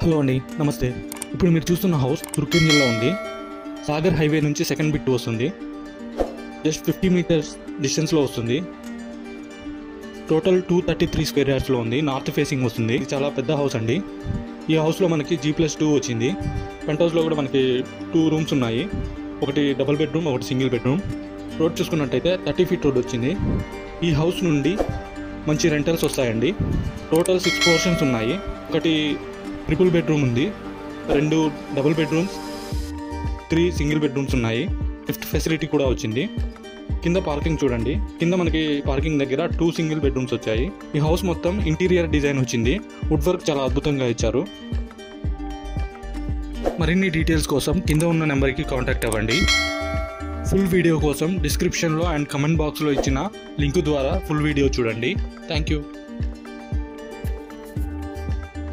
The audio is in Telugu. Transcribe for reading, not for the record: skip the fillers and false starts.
హలో అండి, నమస్తే. ఇప్పుడు మీరు చూస్తున్న హౌస్ తుర్కింజిల్లో ఉంది. సాగర్ హైవే నుంచి సెకండ్ బిట్ వస్తుంది. జస్ట్ 50 మీటర్స్ డిస్టెన్స్లో వస్తుంది. టోటల్ 233 స్క్వేర్ యార్డ్స్లో ఉంది. నార్త్ ఫేసింగ్ వస్తుంది. ఇది చాలా పెద్ద హౌస్ అండి. ఈ హౌస్లో మనకి G+2 వచ్చింది. పెంట్ హౌస్లో కూడా మనకి 2 రూమ్స్ ఉన్నాయి. ఒకటి డబుల్ బెడ్రూమ్, ఒకటి సింగిల్ బెడ్రూమ్. రోడ్ చూసుకున్నట్టయితే 30 ఫీట్ రోడ్ వచ్చింది. ఈ హౌస్ నుండి మంచి రెంటల్స్ వస్తాయండి. టోటల్ 6 పోర్షన్స్ ఉన్నాయి. ఒకటి ట్రిపుల్ బెడ్రూమ్ ఉంది, 2 డబుల్ బెడ్రూమ్స్, 3 సింగిల్ బెడ్రూమ్స్ ఉన్నాయి. లిఫ్ట్ ఫెసిలిటీ కూడా వచ్చింది. కింద పార్కింగ్ చూడండి. కింద మనకి పార్కింగ్ దగ్గర 2 సింగిల్ బెడ్రూమ్స్ వచ్చాయి. ఈ హౌస్ మొత్తం ఇంటీరియర్ డిజైన్ వచ్చింది. వుడ్ వర్క్ చాలా అద్భుతంగా ఇచ్చారు. మరిన్ని డీటెయిల్స్ కోసం కింద ఉన్న నెంబర్కి కాంటాక్ట్ అవ్వండి. ఫుల్ వీడియో కోసం డిస్క్రిప్షన్లో అండ్ కమెంట్ బాక్స్లో ఇచ్చిన లింక్ ద్వారా ఫుల్ వీడియో చూడండి. Thank you.